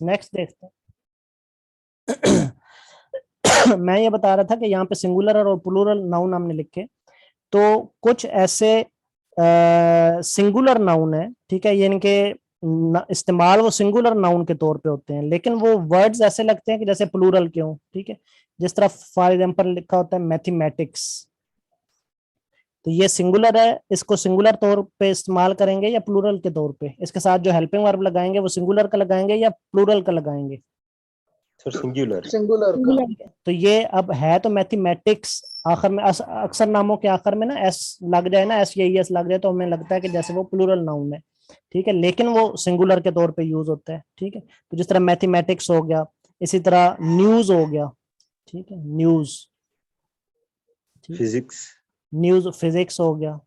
Next देखते हैं। मैं ये बता रहा था कि यहाँ पे सिंगुलर और प्लूरल नाउन हमने लिखे, तो कुछ ऐसे सिंगुलर नाउन है, ठीक है, यानी कि इस्तेमाल वो सिंगुलर नाउन के तौर पे होते हैं, लेकिन वो वर्ड्स ऐसे लगते हैं कि जैसे प्लूरल के हों, ठीक है। जिस तरह फॉर एग्जांपल लिखा होता है मैथमेटिक्स, तो ये सिंगुलर है, इसको सिंगुलर तौर पे इस्तेमाल करेंगे या प्लूरल के तौर पे? इसके साथ जो हेल्पिंग वर्ब लगाएंगे वो सिंगुलर का लगाएंगे या प्लूरल का लगाएंगे? Sir singular. सिंगुलर का। तो ये अब है तो मैथमेटिक्स, आखिर में अक्सर नामों के आखिर में ना एस लग जाए ना, एस या एस लग जाए, तो हमें लगता है कि जैसे वो प्लूरल नाउन है, ठीक है, लेकिन वो सिंगुलर के तौर पे यूज होता है, ठीक है। तो जिस तरह मैथमेटिक्स हो गया, इसी तरह न्यूज हो गया, ठीक है, न्यूज, फिजिक्स। न्यूज फिजिक्स हो गया,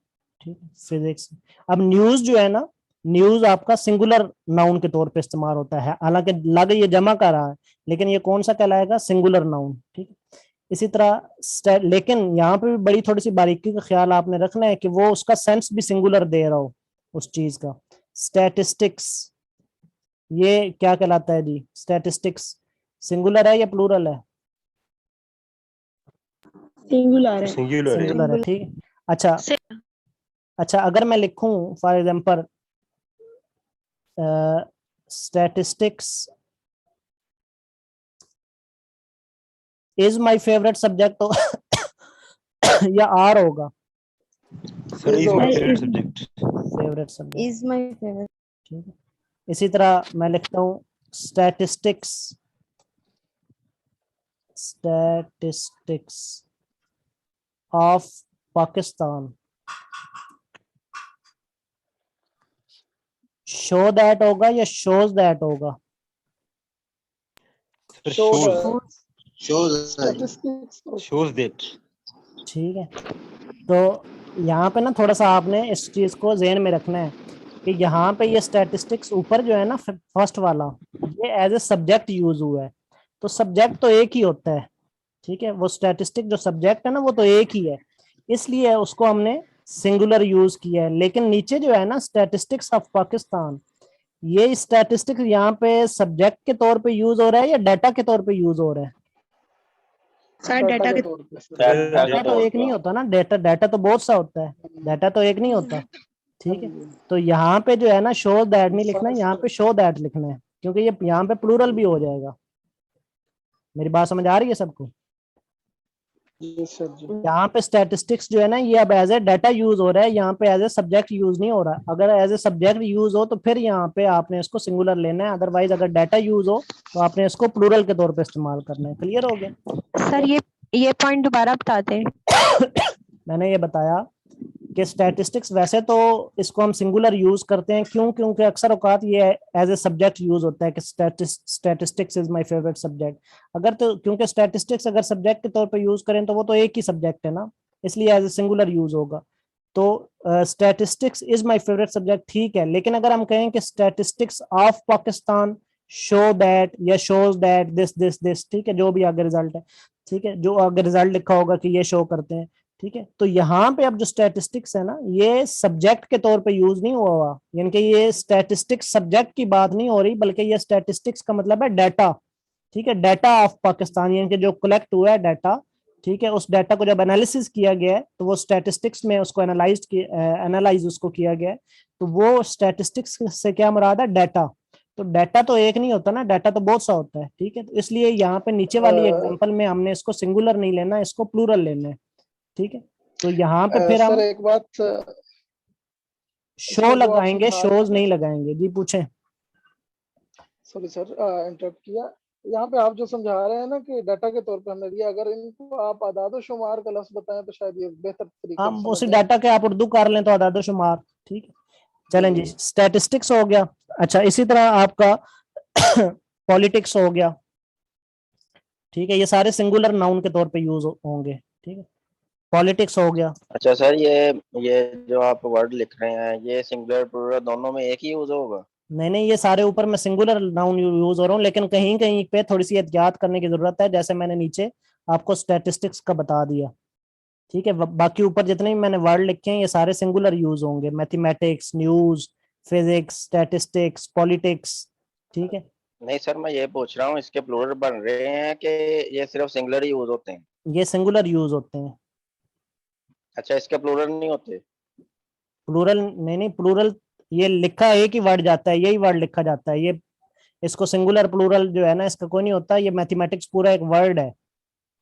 ठीक है, फिजिक्स। अब न्यूज जो है ना, न्यूज आपका सिंगुलर नाउन के तौर पे इस्तेमाल होता है, हालांकि लग ये जमा कर रहा है, लेकिन ये कौन सा कहलाएगा? सिंगुलर नाउन, ठीक है। इसी तरह लेकिन यहाँ पे भी बड़ी थोड़ी सी बारीकी का ख्याल आपने रखना है कि वो उसका सेंस भी सिंगुलर दे रहा हो उस चीज का। स्टैटिस्टिक्स, ये क्या कहलाता है जी? स्टैटिस्टिक्स सिंगुलर है या प्लूरल है? सिंगुलर है। सिंगुलर है, ठीक है। अच्छा, अच्छा अगर मैं लिखूं for example statistics is my favourite subject, तो या आर होगा? Sir is my favourite subject. Favourite subject is my favourite. ठीक है। इसी तरह मैं लिखता हूँ statistics, statistics of Pakistan, show that होगा या शोज दैट होगा? Shows that. ठीक है, तो यहाँ पे ना थोड़ा सा आपने इस चीज को ज़हन में रखना है कि यहाँ पे ये स्टैटिस्टिक्स ऊपर जो है ना फर्स्ट वाला, ये एज ए सब्जेक्ट यूज हुआ है, तो सब्जेक्ट तो एक ही होता है, ठीक है। वो स्टैटिस्टिक जो सब्जेक्ट है ना वो तो एक ही है, इसलिए उसको हमने सिंगुलर यूज किया है। लेकिन नीचे जो है ना स्टैटिस्टिक्स ऑफ पाकिस्तान, ये स्टैटिस्टिक्स यहाँ पे सब्जेक्ट के तौर पे यूज हो रहा है या डाटा के तौर पे यूज हो रहा है? सर डाटा के तौर पे। डाटा तो एक नहीं होता ना, डाटा डाटा तो बहुत सा होता है, डाटा तो एक नहीं होता, ठीक है। तो यहाँ पे जो है ना शो दैट नहीं लिखना है, यहाँ पे शो दैट लिखना है, क्योंकि ये यहाँ पे प्लूरल भी हो जाएगा। मेरी बात समझ आ रही है सबको? यहाँ पे स्टैटिस्टिक्स जो है ना ये अब एज ए डाटा यूज हो रहा है, यहाँ पे एज ए सब्जेक्ट यूज नहीं हो रहा। अगर एज ए सब्जेक्ट यूज हो तो फिर यहाँ पे आपने इसको सिंगुलर लेना है, अदरवाइज अगर डाटा यूज हो तो आपने इसको प्लूरल के तौर पे इस्तेमाल करना है। क्लियर हो गया? सर ये पॉइंट दोबारा बता दें। मैंने ये बताया कि स्टैटिस्टिक्स वैसे तो इसको हम सिंगुलर यूज करते हैं, क्यों? क्योंकि अक्सर औकात ये एज ए सब्जेक्ट यूज होता है कि statistics is my favourite subject. अगर तो क्योंकि स्टैटिस्टिक्स अगर सब्जेक्ट के तौर पे यूज करें तो वो तो एक ही सब्जेक्ट है ना, इसलिए एज ए सिंगुलर यूज होगा। तो statistics is my favourite subject, ठीक है। लेकिन अगर हम कहें कि statistics of Pakistan show that या shows that this this this, ठीक है, जो भी आगे रिजल्ट है, ठीक है, जो आगे रिजल्ट लिखा होगा कि ये शो करते हैं, ठीक है। तो यहाँ पे अब जो स्टैटिस्टिक्स है ना ये सब्जेक्ट के तौर पे यूज नहीं हुआ, यानी कि ये स्टैटिस्टिक्स सब्जेक्ट की बात नहीं हो रही, बल्कि ये स्टैटिस्टिक्स का मतलब है डाटा, ठीक है, डाटा ऑफ पाकिस्तान, यानी कि जो कलेक्ट हुआ है डाटा, ठीक है, उस डाटा को जब एनालिसिस किया गया है तो वो स्टैटिस्टिक्स में उसको एनालाइज उसको किया गया है, तो वो स्टैटिस्टिक्स से क्या मुराद है? डाटा। तो डाटा तो एक नहीं होता ना, डाटा तो बहुत सा होता है, ठीक है। तो इसलिए यहाँ पे नीचे वाली एग्जांपल में हमने इसको सिंगुलर नहीं लेना, इसको प्लूरल लेना है, ठीक है। तो यहाँ पे फिर हम सर एक बात शो लगाएंगे, शोज नहीं लगाएंगे। जी पूछें। सॉरी सर इंटरप्ट किया। यहाँ पे आप जो समझा रहे हैं ना कि डाटा के तौर पे हमने दिया, अगर इनको आप आदाद और शुमार का लफ्ज बताएं तो शायद ये बेहतर तरीके हम से उसी समझ डाटा के आप उर्दू कर लें तो आदाद शुमार, ठीक है। चलें जी, स्टैटिस्टिक्स हो गया। अच्छा, इसी तरह आपका पॉलिटिक्स हो गया, ठीक है, ये सारे सिंगुलर नाउन के तौर पे यूज होंगे, ठीक है। पॉलिटिक्स हो गया। अच्छा सर, ये जो आप वर्ड लिख रहे हैं ये सिंगुलर प्लूरल दोनों में एक ही यूज होगा? नहीं नहीं, ये सारे ऊपर मैं सिंगुलर नाउन यूज हो रहा हूँ, लेकिन कहीं कहीं पे थोड़ी सी एहतियात करने की जरूरत है, जैसे मैंने नीचे आपको स्टैटिस्टिक्स का बता दिया, ठीक है। बाकी ऊपर जितने भी मैंने वर्ड लिखे हैं ये सारे सिंगुलर यूज होंगे, mathematics, news, physics, statistics, politics, ठीक है। नहीं सर, मैं ये पूछ रहा हूँ इसके प्लूरल बन रहे हैं कि ये सिर्फ सिंगुलर यूज होते हैं? ये सिंगुलर यूज होते हैं। अच्छा, इसके प्लूरल नहीं होते? प्लूरल नहीं, नहीं प्लूरल ये लिखा एक ही वर्ड जाता है, यही वर्ड लिखा जाता है। ये इसको सिंगुलर प्लूरल जो है ना, इसका कोई नहीं होता। ये मैथमेटिक्स पूरा एक वर्ड है,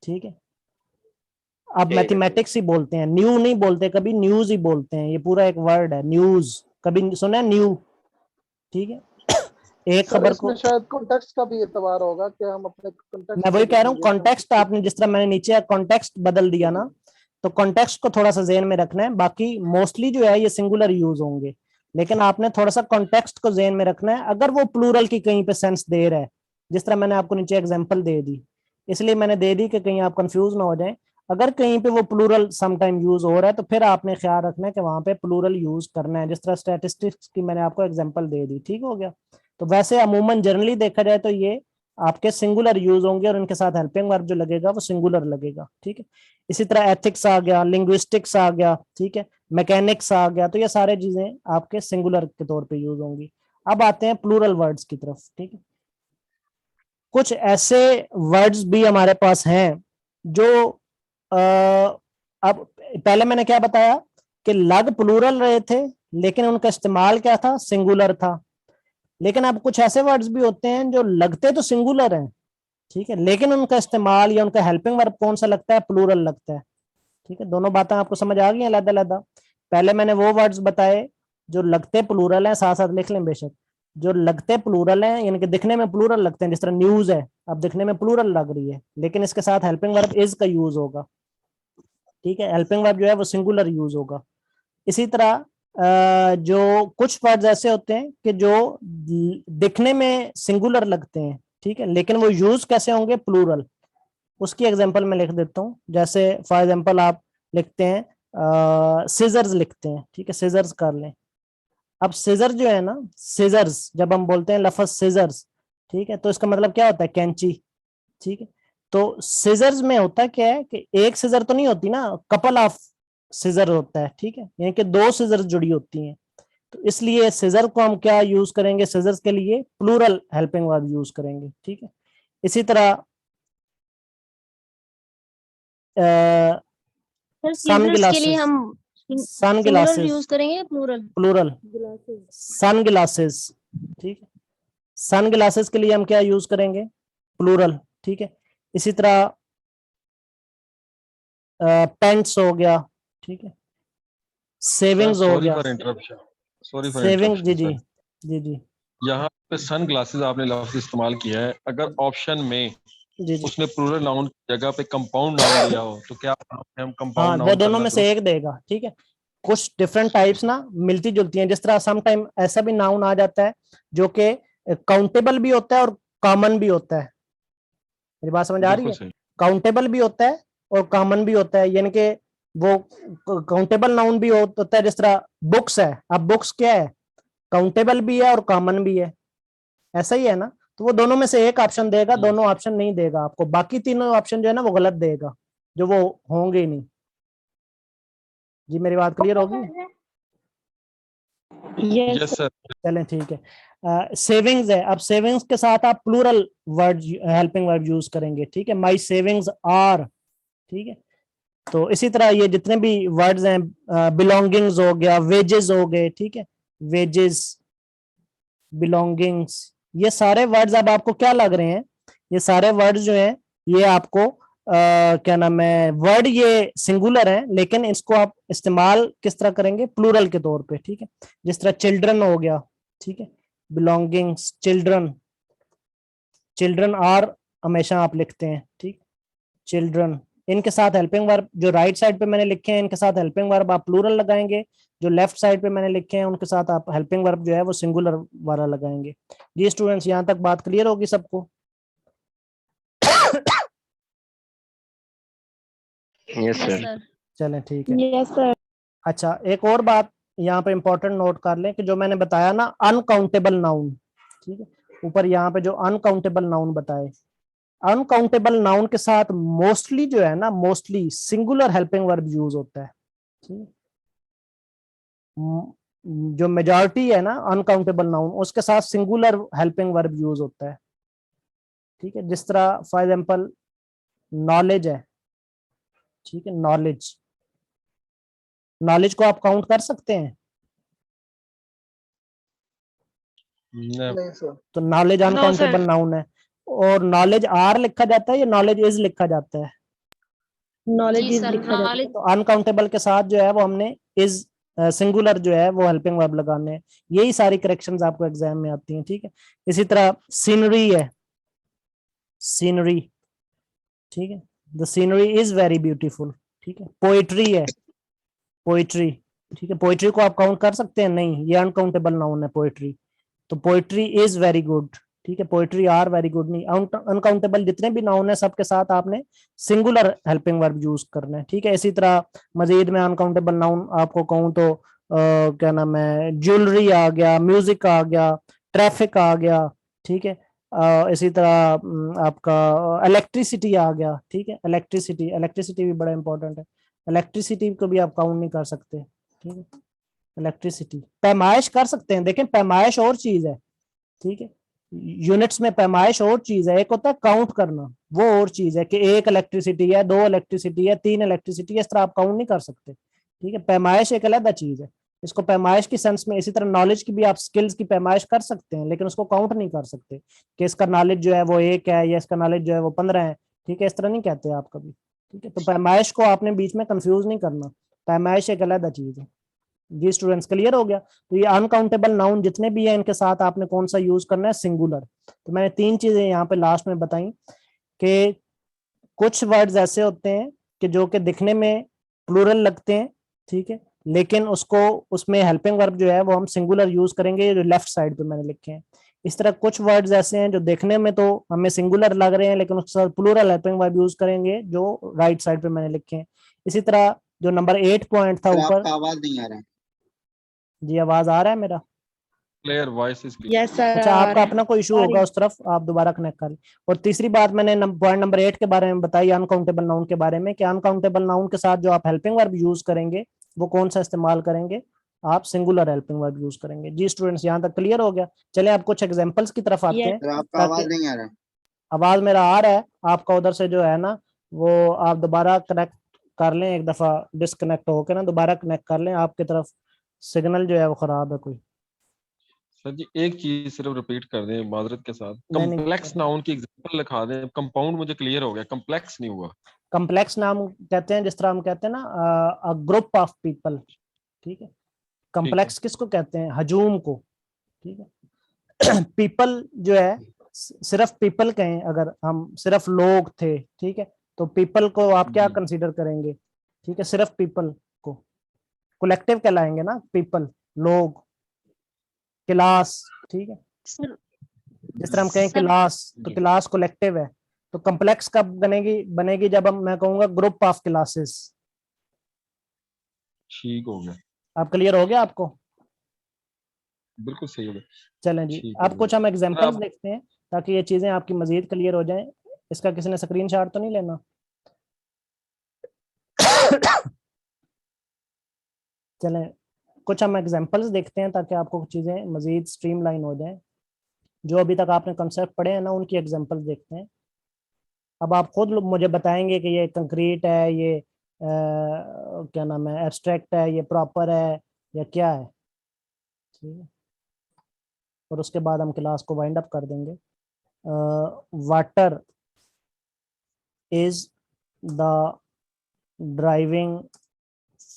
ठीक है। आप ठीक है, ठीक है। मैथमेटिक्स ही बोलते हैं, न्यू नहीं बोलते कभी, न्यूज ही बोलते हैं। ये पूरा एक वर्ड है न्यूज, कभी सुना है न्यू, ठीक है। एक सर खबर इसमें को, शायद कॉन्टेक्स्ट का भी एतबार होगा कि हम अपने कॉन्टेक्स्ट मैं को वही कह रहा हूँ, देखेंगे कि हम कॉन्टेक्स्ट आपने जिस तरह मैंने नीचे कॉन्टेक्स्ट बदल दिया जी ना, तो कॉन्टेक्स्ट को थोड़ा सा जेहन में रखना है। बाकी मोस्टली जो है ये सिंगुलर यूज होंगे, लेकिन आपने थोड़ा सा कॉन्टेक्स्ट को जेहन में रखना है। अगर वो प्लूरल की कहीं पे सेंस दे रहा है, जिस तरह मैंने आपको नीचे एग्जांपल दे दी, इसलिए मैंने दे दी कि कहीं आप कंफ्यूज ना हो जाए। अगर कहीं पे वो प्लूरल समटाइम यूज हो रहा है, तो फिर आपने ख्याल रखना है कि वहां पे प्लूरल यूज करना है, जिस तरह स्टैटिस्टिक्स की मैंने आपको एग्जांपल दे दी, ठीक हो गया। तो वैसे अमूमन जनरली देखा जाए तो ये आपके सिंगुलर यूज होंगे, और इनके साथ हेल्पिंग वर्ब जो लगेगा वो सिंगुलर लगेगा, ठीक है। इसी तरह एथिक्स आ गया, लिंग्विस्टिक्स आ गया, ठीक है, मैकेनिक्स आ गया, तो ये सारे चीजें आपके सिंगुलर के तौर पे यूज होंगी। अब आते हैं प्लूरल वर्ड्स की तरफ, ठीक है। कुछ ऐसे वर्ड्स भी हमारे पास हैं जो अब पहले मैंने क्या बताया कि लग प्लूरल रहे थे, लेकिन उनका इस्तेमाल क्या था, सिंगुलर था। लेकिन अब कुछ ऐसे वर्ड्स भी होते हैं जो लगते तो सिंगुलर हैं, ठीक है, लेकिन उनका इस्तेमाल या उनका हेल्पिंग वर्ब कौन सा लगता है, प्लूरल लगता है, ठीक है। दोनों बातें आपको समझ आ गई हैं अलग अलग। पहले मैंने वो वर्ड्स बताए जो लगते प्लूरल हैं, साथ साथ लिख लें बेशक, जो लगते प्लूरल हैं यानी कि दिखने में प्लूरल लगते हैं, जिस तरह न्यूज है, अब दिखने में प्लूरल लग रही है, लेकिन इसके साथ हेल्पिंग वर्ब इज का यूज होगा, ठीक है। हेल्पिंग वर्ब जो है वो सिंगुलर यूज होगा। इसी तरह जो कुछ वर्ड्स ऐसे होते हैं कि जो दिखने में सिंगुलर लगते हैं, ठीक है, लेकिन वो यूज कैसे होंगे, प्लूरल। उसकी एग्जांपल मैं लिख देता हूँ। जैसे फॉर एग्जांपल आप लिखते हैं सीजर्स लिखते हैं, ठीक है, सीजर्स कर लें। अब सीजर जो है ना, सीजर्स जब हम बोलते हैं लफ्ज सीजर्स, ठीक है, तो इसका मतलब क्या होता है, कैंची, ठीक है। तो सीजर्स में होता क्या है कि एक सीजर तो नहीं होती ना, कपल ऑफ सीजर होता है, ठीक है, यानी कि दो सीजर जुड़ी होती हैं। तो इसलिए सीजर को हम क्या यूज करेंगे, सीजर्स के लिए प्लूरल हेल्पिंग वर्ब यूज करेंगे, ठीक है। इसी तरह सर सन सीजर्स के लिए ग्लासेस, हम सन सिंगुलर ग्लासेस यूज करेंगे या प्लूरल? प्लूरल, सन ग्लासेस, ठीक है, सन ग्लासेस के लिए हम क्या यूज करेंगे, प्लूरल, ठीक है। इसी तरह पेंट्स हो गया, ठीक है, सर सेविंग्स हो सॉरी गया, for interruption, sorry for saving, जी इंटरप्शन जी, सर। जी जी, यहाँ पे सन ग्लासेस आपने लफ्ज इस्तेमाल किया है, अगर ऑप्शन में जी जी, उसने प्लूरल नाउन की जगह पे कंपाउंड नाउन दिया हो तो क्या हम हाँ, कंपाउंड वो नाउन दोनों करना में से दुरुस्त? एक देगा, ठीक है। कुछ डिफरेंट टाइप्स ना मिलती जुलती हैं, जिस तरह सम टाइम ऐसा भी नाउन आ जाता है जो कि काउंटेबल भी होता है और कॉमन भी होता है। मेरी बात समझ आ रही बिल्कुल है, सही। काउंटेबल भी होता है और कॉमन भी होता है, यानी कि वो काउंटेबल नाउन भी होता है, जिस तरह बुक्स है। अब बुक्स क्या है, काउंटेबल भी है और कॉमन भी है, ऐसा ही है ना। तो वो दोनों में से एक ऑप्शन देगा, दोनों ऑप्शन नहीं देगा आपको, बाकी तीनों ऑप्शन जो है ना वो गलत देगा, जो वो होंगे ही नहीं। जी मेरी बात क्लियर होगी, यस यस सर। चलें ठीक है। सेविंग्स है, अब सेविंग्स के साथ आप plural word helping word use करेंगे, ठीक है, माई सेविंग्स आर, ठीक है। तो इसी तरह ये जितने भी वर्ड्स हैं, बिलोंगिंग्स हो गया, वेजेस हो गए, ठीक है, वेजेस, बिलोंगिंग्स, ये सारे वर्ड्स अब आपको क्या लग रहे हैं, ये सारे वर्ड्स जो हैं ये आपको क्या नाम है, वर्ड ये सिंगुलर है, लेकिन इसको आप इस्तेमाल किस तरह करेंगे, प्लूरल के तौर पे, ठीक है। जिस तरह चिल्ड्रन हो गया, ठीक है, बिलोंगिंग्स, चिल्ड्रन, चिल्ड्रन आर हमेशा आप लिखते हैं, ठीक, चिल्ड्रन। इनके साथ हेल्पिंग वर्ब जो राइट साइड पे मैंने लिखे हैं, इनके साथ हेल्पिंग वर्ब आप प्लूरल लगाएंगे। जो लेफ्ट साइड पे मैंने लिखे हैं उनके साथ आप हेल्पिंग वर्ब जो है वो सिंगुलर वाला लगाएंगे। जी स्टूडेंट्स, यहाँ तक बात क्लियर होगी सबको? Yes yes sir. सर। चलें ठीक है। Yes sir. अच्छा, एक और बात यहाँ पे इंपॉर्टेंट नोट कर लें कि जो मैंने बताया ना अनकाउंटेबल नाउन, ठीक है, ऊपर यहाँ पे जो अनकाउंटेबल नाउन बताए, अनकाउंटेबल नाउन के साथ मोस्टली जो है ना, mostly singular helping verb use होता है, ठीक है। जो मेजॉरिटी है ना अनकाउंटेबल नाउन, उसके साथ सिंगुलर हेल्पिंग वर्ब यूज होता है, ठीक है, जिस तरह फॉर एग्जांपल नॉलेज है, ठीक है, नॉलेज, नॉलेज को आप काउंट कर सकते हैं? No. नहीं सर, तो नॉलेज अनकाउंटेबल नाउन है। और नॉलेज आर लिखा जाता है या नॉलेज इज लिखा जाता है? नॉलेज जी इज सर, लिखा जाता है। नॉलेज। तो अनकाउंटेबल के साथ जो है वो हमने इज सिंगुलर जो है वो हेल्पिंग वर्ब लगाने हैं। यही सारी करेक्शंस आपको एग्जाम में आती हैं, ठीक है। इसी तरह सीनरी है, सीनरी, ठीक है, the scenery is very beautiful, ठीक है। पोइट्री है, पोइट्री, ठीक है, पोइट्री को आप काउंट कर सकते हैं? नहीं, ये अनकाउंटेबल नाउन है पोइट्री। तो पोइट्री इज वेरी गुड, ठीक है, पोइट्री आर वेरी गुड नहीं। अनकाउंटेबल जितने भी नाउन है सबके साथ आपने सिंगुलर हेल्पिंग वर्ब यूज करना है, ठीक है। इसी तरह मजीद में अनकाउंटेबल नाउन आपको कहूँ तो क्या नाम है, ज्वेलरी आ गया, म्यूजिक आ गया, ट्रैफिक आ गया, ठीक है। इसी तरह आपका इलेक्ट्रिसिटी आ गया, ठीक है, इलेक्ट्रिसिटी, इलेक्ट्रिसिटी भी बड़ा इंपॉर्टेंट है। इलेक्ट्रिसिटी को भी आप काउंट नहीं कर सकते, ठीक है। इलेक्ट्रिसिटी, पैमाइश कर सकते हैं, देखें पैमाइश और चीज है, ठीक है। यूनिट्स में पैमाइश और चीज है, एक होता है काउंट करना, वो और चीज है कि एक इलेक्ट्रिसिटी है, दो इलेक्ट्रिसिटी है, तीन इलेक्ट्रिसिटी है, इस तरह आप काउंट नहीं कर सकते, ठीक है। पैमाइश एक अलग चीज है, इसको पैमाइश की सेंस में। इसी तरह नॉलेज की भी आप स्किल्स की पैमाइश कर सकते हैं, लेकिन उसको काउंट नहीं कर सकते कि इसका नॉलेज जो है वो 1 है या इसका नॉलेज जो है वो 15 है, ठीक है, इस तरह नहीं कहते आप कभी, ठीक है। तो पैमाइश को आपने बीच में कंफ्यूज नहीं करना, पैमाइश एक अलग चीज है। जी स्टूडेंट्स, क्लियर हो गया? तो ये अनकाउंटेबल नाउन जितने भी हैं इनके साथ आपने कौन सा यूज करना है? सिंगुलर। तो मैंने 3 चीजें यहाँ पे लास्ट में बताई कि कुछ वर्ड्स ऐसे होते हैं कि जो कि दिखने में प्लूरल लगते हैं, ठीक है, लेकिन उसको उसमें हेल्पिंग वर्ब जो है वो हम सिंगुलर यूज करेंगे, जो लेफ्ट साइड पे मैंने लिखे हैं। इस तरह कुछ वर्ड्स ऐसे हैं जो देखने में तो हमें सिंगुलर लग रहे हैं लेकिन उसके साथ प्लूरल हेल्पिंग वर्ब यूज करेंगे, जो राइट साइड पे मैंने लिखे हैं। इसी तरह जो नंबर 8 पॉइंट था ऊपर, आवाज नहीं आ रहा है। जी आवाज आ रहा है मेरा? Clear, voice is clear. Yes sir. अच्छा, आपका अपना कोई इशू होगा उस तरफ, आप दोबारा कनेक्ट कर लें। और तीसरी बात मैंने पॉइंट नंबर 8 के बारे में बताई, अनकाउंटेबल नाउन के बारे में, कि अनकाउंटेबल नाउन के साथ जो आप हेल्पिंग वर्ब यूज करेंगे वो कौन सा इस्तेमाल करेंगे? आप सिंगुलर हेल्पिंग वर्ब यूज करेंगे। जी स्टूडेंट्स, यहाँ तक क्लियर हो गया? चले आप कुछ एग्जांपल्स की तरफ आते हैं। आपका आवाज नहीं आ रहा। आवाज मेरा आ रहा है, आपका उधर से जो है ना वो आप दोबारा कनेक्ट कर लें, एक दफा डिस्कनेक्ट होकर ना दोबारा कनेक्ट कर लें, आपकी तरफ सिग्नल जो है वो खराब है कोई। सर जी एक चीज सिर्फ रिपीट कर दें माजरत के साथ, नहीं, कॉम्प्लेक्स नाउन की एग्जांपल लिखा दें। कंपाउंड मुझे क्लियर हो गया, कॉम्प्लेक्स नहीं हुआ। कॉम्प्लेक्स नाम कहते हैं जिस तरह हम कहते हैं ना ग्रुप ऑफ पीपल, ठीक है। कॉम्प्लेक्स किसको कहते हैं? हजूम को, ठीक है। पीपल जो है सिर्फ पीपल कहें, अगर हम सिर्फ लोग थे, ठीक है, तो पीपल को आप क्या कंसीडर करेंगे? ठीक है, सिर्फ पीपल को कलेक्टिव कहलाएंगे ना, पीपल, लोग, क्लास, ठीक है। सर जिस तरह हम कहें सर- क्लास, तो क्लास कलेक्टिव है। तो कॉम्प्लेक्स कब बनेगी जब मैं कहूंगा ग्रुप ऑफ क्लासेस। ठीक हो गया, आप क्लियर हो गया आपको? बिल्कुल सही हो गया। चलें जी, ठीक है अब कुछ हम एग्जांपल्स अब- देखते हैं ताकि ये चीजें आपकी मजीद क्लियर हो जाएं। इसका किसी ने स्क्रीनशॉट तो नहीं लेना? चलें कुछ हम एग्जांपल्स देखते हैं ताकि आपको चीजें मजीद स्ट्रीमलाइन हो जाएं। जो अभी तक आपने कॉन्सेप्ट पढ़े हैं ना उनकी एग्जांपल्स देखते हैं। अब आप खुद मुझे बताएंगे कि ये कंक्रीट है, ये क्या नाम है, एब्स्ट्रैक्ट है, ये प्रॉपर है या क्या है, ठीक है। और उसके बाद हम क्लास को वाइंड अप कर देंगे। Water is the driving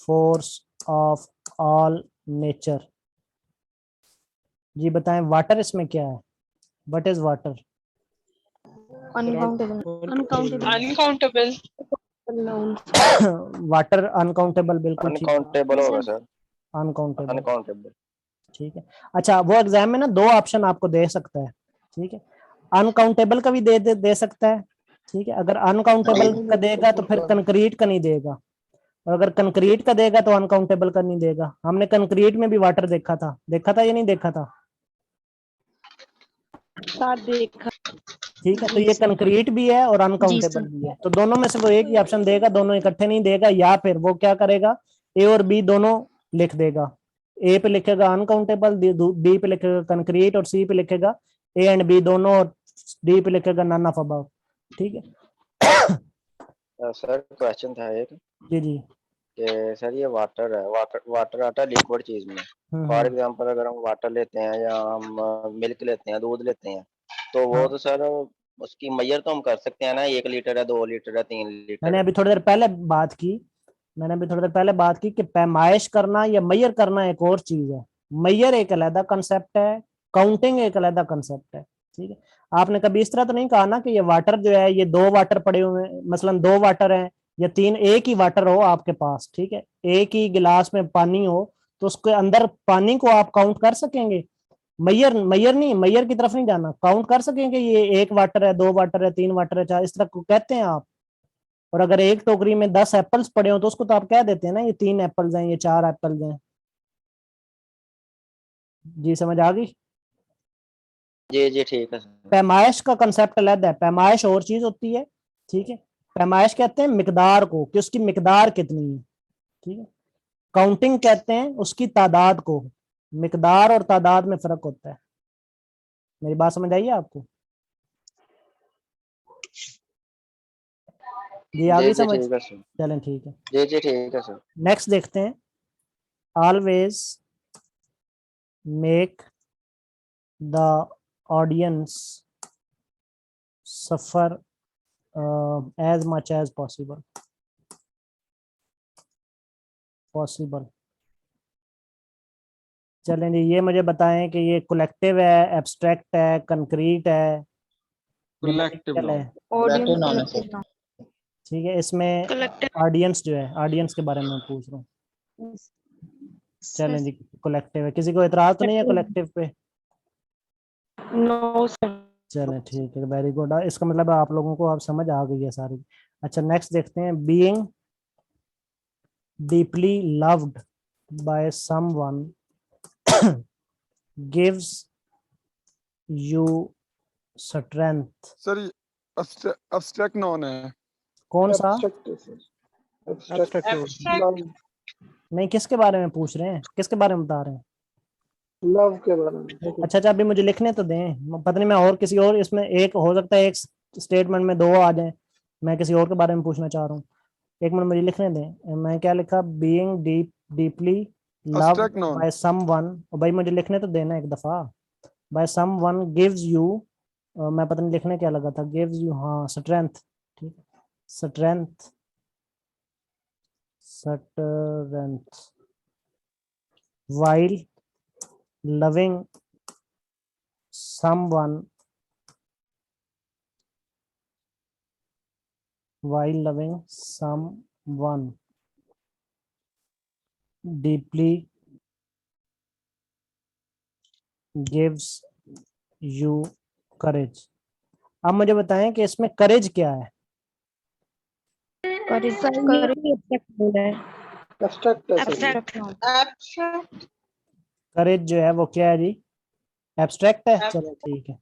force of all nature. जी बताएं वाटर इसमें क्या है? What is water? Uncountable noun. Water uncountable, बिल्कुल ठीक है, अनकाउंटेबल होगा सर, अनकाउंटेबल, अनकाउंटेबल। ठीक है। अच्छा, वो एग्जाम में ना 2 ऑप्शन आपको दे सकता है, ठीक है। अनकाउंटेबल का भी दे सकता है, ठीक है। अगर अनकाउंटेबल का देगा तो फिर कंक्रीट का नहीं देगा, और अगर कंक्रीट का देगा तो अनकाउंटेबल का नहीं देगा। हमने कंक्रीट में भी वाटर देखा था या नहीं देखा था? देखा। ठीक है, तो ये कंक्रीट भी है और अनकाउंटेबल भी है, तो दोनों में से वो एक ही ऑप्शन देगा, दोनों इकट्ठे नहीं देगा। या फिर वो क्या करेगा, ए और बी दोनों लिख देगा। ए पे लिखेगा अनकाउंटेबल, बी पे लिखेगा कंक्रीट, और सी पे लिखेगा ए एंड बी दोनों, और डी पे लिखेगा नन ऑफ अबव। ठीक है सर क्वेश्चन था एक जी जी। कि सर ये वाटर है, वाटर आता है लिक्विड चीज में। फॉर एग्जांपल अगर हम वाटर लेते हैं या हम मिल्क लेते हैं, दूध लेते हैं, तो वो हाँ। तो सर उसकी मेजर तो हम कर सकते हैं ना, 1 लीटर है, 2 लीटर है, 3 लीटर मैंने है। अभी थोड़ी देर पहले बात की कि पैमाइश करना या मैयर करना एक और चीज है। मैयर एक अलग कंसेप्ट है, काउंटिंग एक अलग कंसेप्ट है। ठीक है, आपने कभी इस तरह तो नहीं कहा ना कि ये वाटर जो है ये 2 वाटर पड़े हुए हैं, मसलन 2 वाटर हैं या 3, एक ही वाटर हो आपके पास, ठीक है, एक ही गिलास में पानी हो, तो उसके अंदर पानी को आप काउंट कर सकेंगे? मैयर की तरफ नहीं जाना, काउंट कर सकेंगे ये 1 वाटर है, 2 वाटर है, 3 वाटर है, 4, इस तरह को कहते हैं आप। और अगर एक टोकरी में 10 एप्पल्स पड़े हो तो उसको तो आप कह देते हैं ना ये 3 एप्पल्स हैं, ये 4 एप्पल्स हैं। जी समझ आ गई? जी जी ठीक है सर। पैमाइश का कंसेप्ट अलग है, पैमाइश और चीज होती है। ठीक है, पैमाइश कहते हैं मिकदार को, कि उसकी मिकदार कितनी है। ठीक है, काउंटिंग कहते हैं उसकी तादाद को। मिकदार और तादाद में फर्क होता है। मेरी बात समझ आई है आपको? जी आ गई समझ? ठीक है सर। चलें ठीक है, जी जी ठीक है सर। नेक्स्ट देखते हैं। Always make the audience suffer as much as possible. चलें जी, ये मुझे बताएं कि ये कलेक्टिव है, एब्स्ट्रैक्ट है, कंक्रीट है, कलेक्टिव है? ठीक है, इसमें ऑडियंस जो है, ऑडियंस के बारे में मैं पूछ रहा हूँ। चलें जी, कलेक्टिव है, किसी को एतराज तो नहीं है कलेक्टिव पे? No sir. चलें ठीक है, वेरी गुड। इसका मतलब आप लोगों को आप समझ आ गई है सारी। अच्छा नेक्स्ट देखते हैं। Being deeply loved by someone gives you strength. Sir abstract noun है। कौन सा? एब्स्ट्रैक्ट नहीं, किसके बारे में पूछ रहे हैं, किसके बारे में बता रहे हैं? लव के बारे में। अच्छा अभी मुझे लिखने तो दें, पता नहीं मैं और किसी और, इसमें एक हो सकता है एक स्टेटमेंट में 2 आ जाए, मैं किसी और के बारे में पूछना चाह रहा हूँ। 1 मिनट मुझे लिखने दें। मैं क्या लिखा? Being deeply loved by someone, और भाई मुझे लिखने तो देना एक दफा। बाय समवन गिव्स यू, मैं पता नहीं लिखने क्या लगा था, गिव्स यू, हाँ स्ट्रेंथ। ठीक, strength while loving someone, deeply gives you courage. अब मुझे बताएं कि इसमें करेज क्या है? करेज जो है वो क्या है जी? एब्स्ट्रैक्ट है। चलो ठीक है,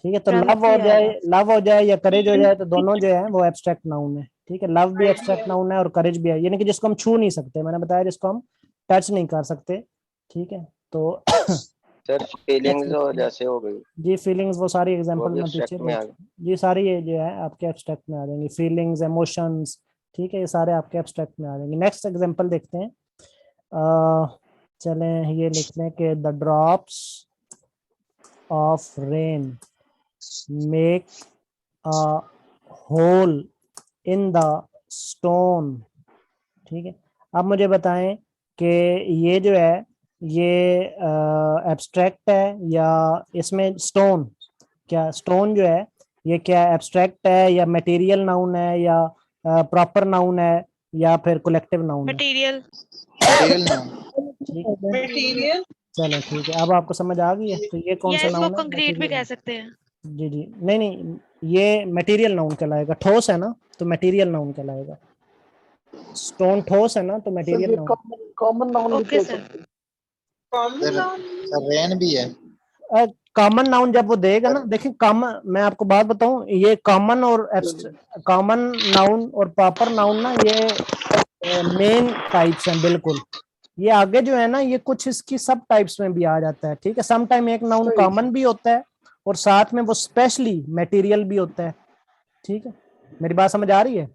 ठीक है, तो लव हो जाए या करेज हो जाए, तो दोनों जो है वो एब्स्ट्रैक्ट नाउन है। ठीक है, लव भी एब्स्ट्रैक्ट नाउन है और करेज भी है, यानी कि जिसको हम छू नहीं सकते, मैंने बताया जिसको हम टच नहीं कर सकते। ठीक है, तो सर फीलिंग्स हो जैसे हो गई जी, फीलिंग्स वो सारी एग्जांपल में एब्स्ट्रैक्ट में आ गई। जी सारी ये जो है आपके एब्स्ट्रैक्ट में आ जाएंगी, फीलिंग्स, इमोशंस। ठीक है, ये सारे आपके एब्स्ट्रैक्ट में आ जाएंगे। नेक्स्ट एग्जांपल देखते हैं। चलें ये लिख लें कि the drops of rain make a hole in the stone. ठीक है, अब मुझे बताएं कि ये जो है ये एब्स्ट्रैक्ट है या इसमें स्टोन, क्या स्टोन जो है ये क्या एब्स्ट्रैक्ट है या मटेरियल नाउन है या प्रॉपर नाउन है या फिर कलेक्टिव नाउन है? मटेरियल। चलो ठीक है, अब आपको समझ आ गई है। तो ये कौन सा नाउन है? कंक्रीट भी कह सकते हैं। जी जी, नहीं, ये मटेरियल नाउन कहलाएगा। ठोस है ना तो मटेरियल नाउन कहलाएगा। स्टोन ठोस है ना तो मटेरियल नाउन। कॉमन नाउन भी ओके कह सर। सकते हैं। सर रेन भी है। कॉमन नाउन जब वो देगा ना, देखिए कॉमन, मैं आपको बात बताऊं, ये कॉमन और कॉमन नाउन और प्रॉपर नाउन ना, ये मेन टाइप्स हैं बिल्कुल। ये आगे जो है ना, ये कुछ इसकी सब टाइप्स में भी आ जाता है। ठीक है, सम टाइम एक नाउन कॉमन भी होता है और साथ में वो स्पेशली मटेरियल भी होता है। ठीक है, मेरी बात समझ आ रही है?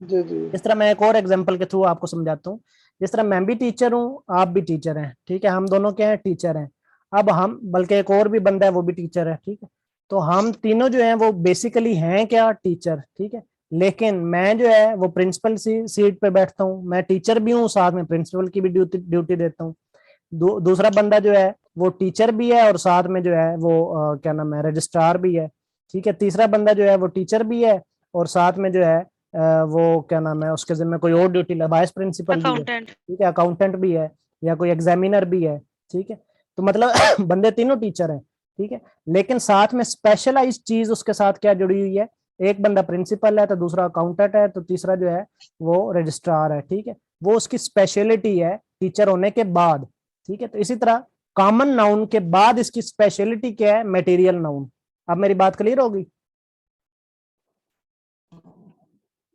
जी जी इस तरह मैं एक और एग्जांपल के थ्रू आपको समझाता हूँ। जिस तरह मैं भी टीचर हूँ, आप भी टीचर हैं, ठीक है, हम दोनों क्या हैं, टीचर हैं। अब हम, बल्कि एक और भी बंदा है वो भी टीचर है, ठीक है, तो हम तीनों जो हैं वो बेसिकली हैं क्या, टीचर, ठीक है। लेकिन मैं जो है वो प्रिंसिपल सीट पे बैठता हूँ, मैं टीचर भी हूँ, साथ में प्रिंसिपल की भी ड्यूटी देता हूँ। दूसरा बंदा जो है वो टीचर भी है और साथ में जो है वो क्या नाम है, रजिस्ट्रार भी है, ठीक है। तीसरा बंदा जो है वो टीचर भी है और साथ में जो है वो क्या नाम है, उसके जिम्मे कोई और ड्यूटी, वाइस प्रिंसिपल भी है, ठीक है, अकाउंटेंट भी है, या कोई एग्जामिनर भी है, ठीक है। तो मतलब बंदे तीनों टीचर हैं, ठीक है। लेकिन साथ में स्पेशलाइज चीज उसके साथ क्या जुड़ी हुई है, एक बंदा प्रिंसिपल है तो दूसरा अकाउंटेंट है तो तीसरा जो है वो रजिस्ट्रार है, ठीक है। वो उसकी स्पेशलिटी है टीचर होने के बाद, ठीक है। तो इसी तरह कॉमन नाउन के बाद इसकी स्पेशलिटी क्या है, मटेरियल नाउन। अब मेरी बात क्लियर होगी?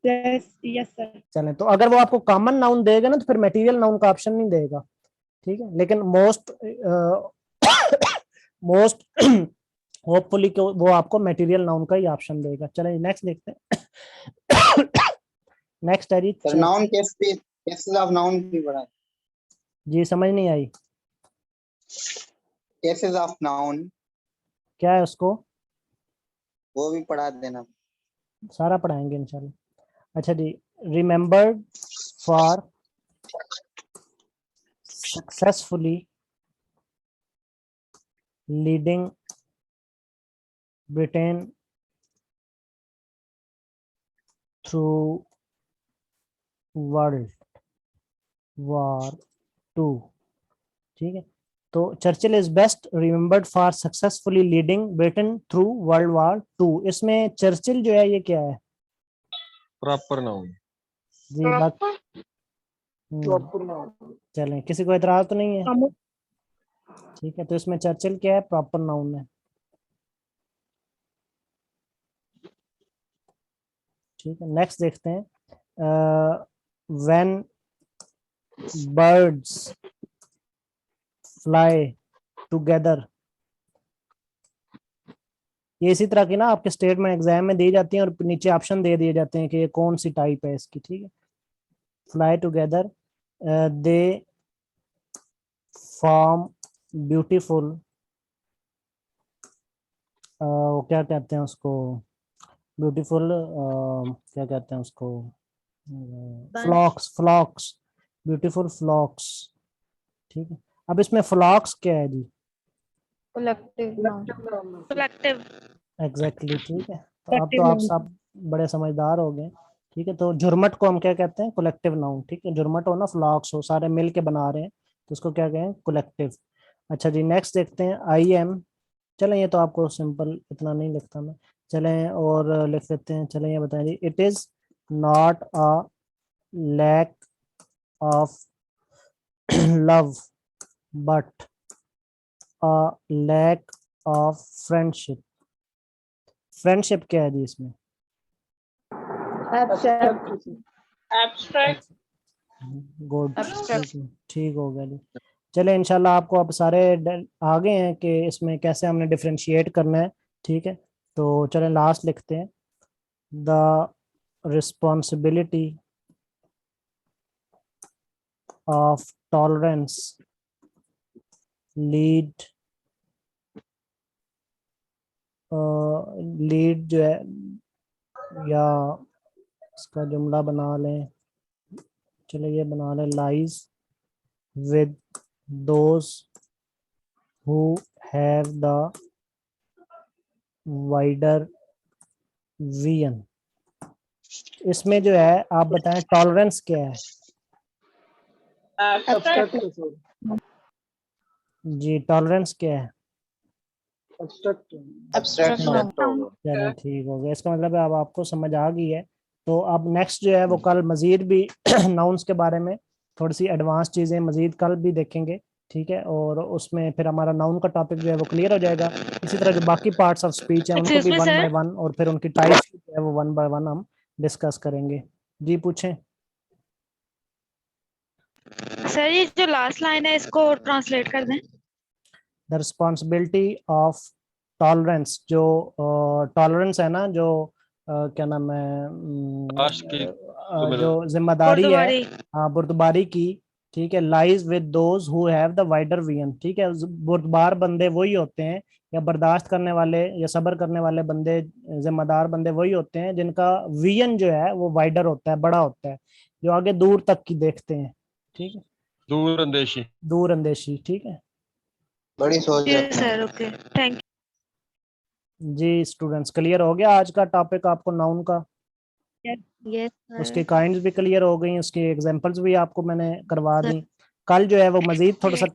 Yes sir. चलें, तो अगर वो आपको कॉमन नाउन देगा ना तो फिर मटेरियल नाउन का ऑप्शन नहीं देगा, ठीक है। लेकिन मोस्ट होपफुली वो आपको मटेरियल नाउन का ही ऑप्शन देगा। चलें नेक्स्ट देखते हैं। नेक्स्ट है जी, sir noun cases of noun भी पढ़ा, जी समझ नहीं आई, केसेस ऑफ नाउन क्या है उसको? वो भी पढ़ा देना। सारा पढ़ाएंगे इंशाल्लाह। अच्छा जी, remembered for successfully leading Britain through world war 2, ठीक है। तो Churchill is best remembered for successfully leading Britain through world war 2। इसमें चर्चिल जो है ये क्या है? Proper noun. जी चलें, किसी को एतराज तो नहीं है? ठीक है, तो इसमें चर्चिल क्या है, प्रॉपर नाउन है, ठीक है। नेक्स्ट देखते हैं, व्हेन बर्ड्स फ्लाई टुगेदर। ये इसी तरह की ना आपके स्टेट में एग्जाम में दी जाती है और नीचे ऑप्शन दे दिए जाते हैं कि ये कौन सी टाइप है इसकी, ठीक है। Fly together, they form beautiful, क्या कहते हैं उसको, ब्यूटीफुल क्या कहते हैं उसको, फ्लॉक्स, ब्यूटीफुल फ्लॉक्स, ठीक है। अब इसमें फ्लॉक्स क्या है जी? कलेक्टिव एग्जैक्टली, ठीक है। तो अब तो आप सब बड़े समझदार हो गए, ठीक है। तो झुरमट को हम क्या कहते हैं, कलेक्टिव नाउन, ठीक है। झुरमट हो ना, फ्लॉक्स हो, सारे मिल के बना रहे हैं तो उसको क्या कहें, कलेक्टिव। अच्छा जी, नेक्स्ट देखते हैं, आई एम। चलें, ये तो आपको सिंपल इतना नहीं लिखता मैं, चलें और लिख लेते हैं। चलें, ये बताएं जी, it is not a lack of love but a lack of friendship. Friendship क्या है जी इसमें? एब्स्ट्रैक्ट गुड, ठीक हो गया जी। चले, इंशाल्लाह आपको अब सारे आ गए हैं कि इसमें कैसे हमने डिफरेंशिएट करना है, ठीक है। तो चलें लास्ट लिखते हैं, the responsibility of tolerance lead जो है, या इसका जुमला बना लें, चलो ये बना लें, lies with those who have the wider vision. इसमें जो है आप बताएं टॉलरेंस क्या है? जी टॉलरेंस क्या है? Abstract noun. चलो ठीक हो गया, इसका मतलब है अब आपको समझ आ गई है। तो अब नेक्स्ट जो है वो कल मजीद भी नाउन्स के बारे में थोड़ी सी एडवांस चीज़ें मजीद कल भी देखेंगे, ठीक है। और उसमें फिर हमारा नाउन का टॉपिक जो है वो क्लियर हो जाएगा। इसी तरह जो बाकी पार्ट्स ऑफ स्पीच है उनको भी वन बाय वन और फिर उनकी टाइप्स जो है वो वन बाय वन हम डिस्कस करेंगे। जी पूछें। सर ये जो लास्ट लाइन है इसको ट्रांसलेट कर दें। द रिस्पॉन्सिबिलिटी ऑफ टॉलरेंस, जो टॉलरेंस है ना, जो क्या नाम है, लास्ट की जो जिम्मेदारी है, बुर्दबारी। हाँ, बुर्दबारी की, ठीक है, lies with those who have the wider vision, ठीक है, बुर्दबार बंदे वही होते हैं, या बर्दाश्त करने वाले या सब्र करने वाले बंदे, जिम्मेदार बंदे वही होते हैं जिनका विजन जो है वो वाइडर होता है, बड़ा होता है, जो आगे दूर तक की देखते हैं, ठीक है, दूर अंदेशी। दूर अंदेशी, ठीक है बड़ी सोच जी रखते हैं। सर, ओके, थैंक जी। स्टूडेंट्स, क्लियर हो गया आज का टॉपिक आपको नाउन का? यू। यस उसकी सर। काइंड्स भी क्लियर हो गई, उसकी एग्जांपल्स भी आपको मैंने करवा दी। कल जो है वो मजीद थोड़ा सा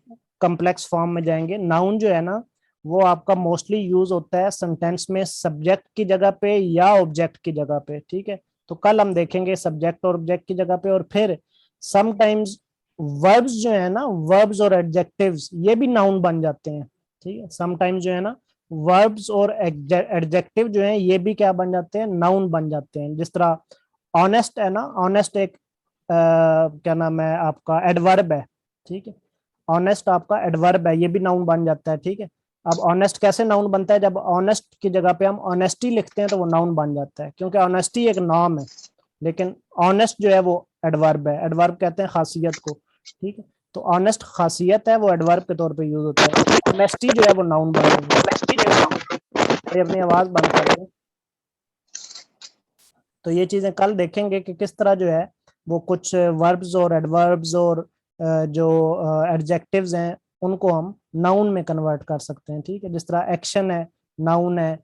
कम्प्लेक्स फॉर्म में जाएंगे। नाउन जो है ना, वो आपका मोस्टली यूज होता है सेंटेंस में सब्जेक्ट की जगह पे या ऑब्जेक्ट की जगह पे, ठीक है। तो कल हम देखेंगे सब्जेक्ट और ऑब्जेक्ट की जगह पे, और फिर समटाइम्स वर्ब्स जो है ना, वर्ब्स और एडजेक्टिव्स ये भी नाउन बन जाते हैं, ठीक है। समटाइम्स जो है ना, वर्ब्स और एडजेक्टिव जो है ये भी क्या बन जाते हैं, नाउन बन जाते हैं। जिस तरह ऑनेस्ट है ना, ऑनेस्ट एक क्या नाम है आपका, एडवर्ब है, ठीक है। ऑनेस्ट आपका एडवर्ब है, ये भी नाउन बन जाता है, ठीक है। अब ऑनेस्ट कैसे नाउन बनता है? जब ऑनेस्ट की जगह पे हम ऑनेस्टी लिखते हैं तो वो नाउन बन जाता है, क्योंकि ऑनेस्टी एक नाम है, लेकिन ऑनेस्ट जो है वो एडवर्ब है। एडवर्ब कहते हैं खासियत को, ठीक है। तो ऑनेस्ट खासियत है, वो एडवर्ब के तौर पे यूज होता है। ऑनेस्टी जो है वो नाउन बनेगी। अपनी आवाज बंद कर दें। तो ये चीजें कल देखेंगे कि किस तरह जो है वो कुछ वर्ब्स और एडवर्ब्स और जो एडजेक्टिव्स हैं उनको हम नाउन में कन्वर्ट कर सकते हैं, ठीक है। जिस तरह एक्शन है, नाउन है,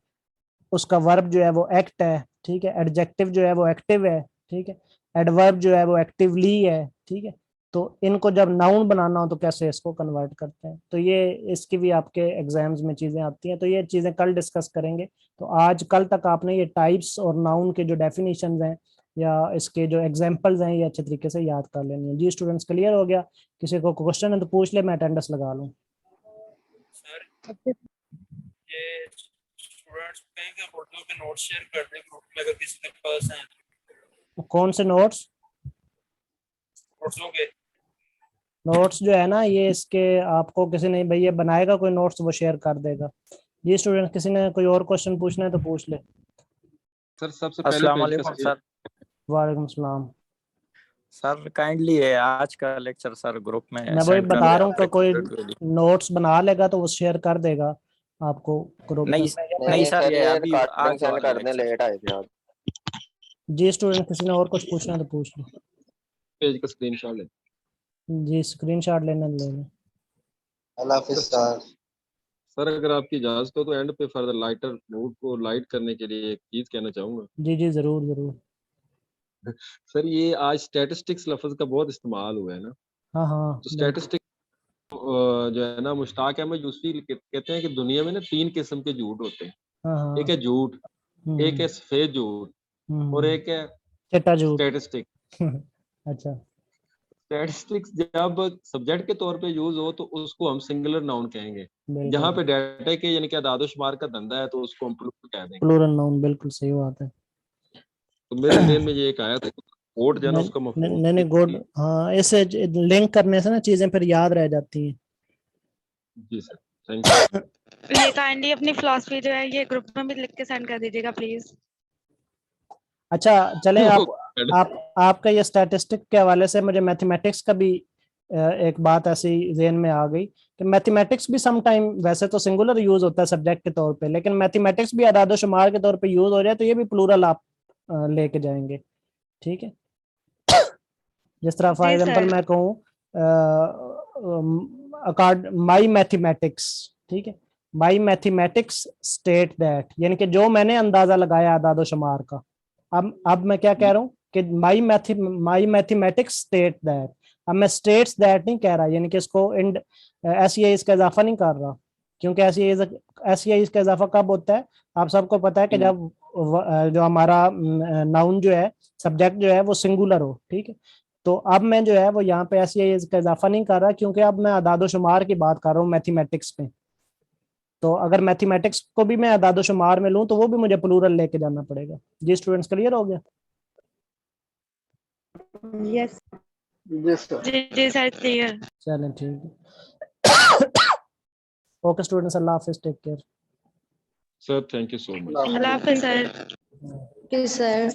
उसका वर्ब जो है वो एक्ट है, ठीक है। एडजेक्टिव जो है वो एक्टिव है, ठीक है। एडवर्ब जो है वो एक्टिवली है, ठीक है। तो इनको जब नाउन बनाना हो तो कैसे इसको कन्वर्ट करते हैं, तो ये इसकी भी आपके एग्जाम्स में चीजें आती हैं, तो ये चीजें कल डिस्कस करेंगे। तो आज कल तक आपने ये टाइप्स और नाउन के जो डेफिनेशंस हैं या इसके जो एग्जांपल्स हैं ये अच्छे तरीके से याद कर लेनी है। जी स्टूडेंट्स, क्लियर हो गया? किसी को क्वेश्चन है तो पूछ ले, मैं अटेंडेंस लगा लूँ। ये स्टूडेंट्स कहीं के फोटो के नोट्स शेयर कर दें ग्रुप में अगर किसी के पास हैं। कौन से नोट्स? फोटो के नोट्स जो है ना, ये इसके आपको किसी ने भैया बनाएगा कोई नोट्स, वो शेयर कर देगा। ये स्टूडेंट, किसी ने कोई और क्वेश्चन पूछना है तो पूछ ले। सर सबसे पहले अस्सलाम पेज वालेकुम का सर। वालेकुम सलाम। सर काइंडली है आज का लेक्चर सर ग्रुप में मैं वही सेंड कर बता दें रहा हूँ कि कोई recorded video। नोट्स बना लेगा तो वो शेयर कर देगा आपको ग्रुप में। नहीं सर, ये अभी रिकॉर्डिंग आज सेंड वाला कर दें, लेक्चर। लेट आए थे आज। जी स्टूडेंट, किसी ने और कुछ पूछना है तो पूछ लो। पेज का स्क्रीनशॉट ले। जी स्क्रीनशॉट लेना ले लें। अल्लाह हाफिज सर। सर अगर आपकी इजाजत हो तो एंड पे फर्दर लाइटर मूड को लाइट करने के लिए एक चीज कहना चाहूंगा। जी जी जरूर जरूर। सर ये आज स्टैटिस्टिक्स लफ्ज का बहुत इस्तेमाल हुआ है ना, हाँ हाँ तो स्टैटिस्टिक्स जो है ना, मुश्ताक अहमद यूसुफी कहते हैं कि दुनिया में ना 3 किस्म के झूठ होते हैं। हाँ हाँ। एक है झूठ, एक है सफेद झूठ, और एक है चिट्टा झूठ। स्टैटिस्टिक। अच्छा। स्टैटिस्टिक्स जब सब्जेक्ट के तौर पे यूज हो तो उसको हम सिंगुलर नाउन कहेंगे। जहाँ पे डाटा के यानी कि अदाद शुमार का धंधा है तो उसको हम प्लूरल कह देंगे। प्लूरल नाउन, बिल्कुल सही बात है। तो मेरे ध्यान में ये एक आया था, कोड जो है ना उसका मफहूम। नहीं गुड, हाँ, इसे लिंक करने से ना चीजें फिर याद रह जाती हैं। जी सर, थैंक यू। ये काइंडली अपनी फिलॉसफी जो है ये ग्रुप में भी लिख के सेंड कर दीजिएगा प्लीज। अच्छा चलें, आप आपका ये स्टैटिस्टिक के हवाले से मुझे मैथमेटिक्स का भी एक बात ऐसी ज़हन में आ गई कि मैथमेटिक्स भी सम टाइम वैसे तो सिंगुलर यूज होता है सब्जेक्ट के तौर पे, लेकिन मैथमेटिक्स भी अदाद व शुमार के तौर पे यूज हो जाए तो ये भी प्लूरल आप लेके जाएंगे, ठीक है। जिस तरह फॉर एग्जांपल मैं कहूँ माई मैथमेटिक्स, ठीक है, माई मैथमेटिक्स स्टेट दैट, यानी कि जो मैंने अंदाजा लगाया अदाद व शुमार का। अब मैं क्या कह रहा हूँ कि माई मैथमेटिक्स स्टेट दैट। अब मैं स्टेट्स दैट नहीं कह रहा, यानी कि इसको इसका इजाफा नहीं कर रहा, क्योंकि इसका इजाफा कब होता है? आप सबको पता है कि जब जो हमारा नाउन जो है, सब्जेक्ट जो है वो सिंगुलर हो, ठीक है। तो अब मैं जो है वो यहाँ पे इसका इजाफा नहीं कर रहा, क्योंकि अब मैं अदाद शुमार की बात कर रहा हूँ मैथमेटिक्स में। तो अगर मैथमेटिक्स को भी मैं अदाद शुमार में लूँ तो वो भी मुझे प्लूरल लेके जाना पड़ेगा। जी स्टूडेंट्स, क्लियर हो गया? यस जी सर, क्लियर। चलें ठीक है। ओके स्टूडेंट्स, अल्लाह हाफिज, take care. Sir thank you so much. अल्लाह हाफिज सर। सर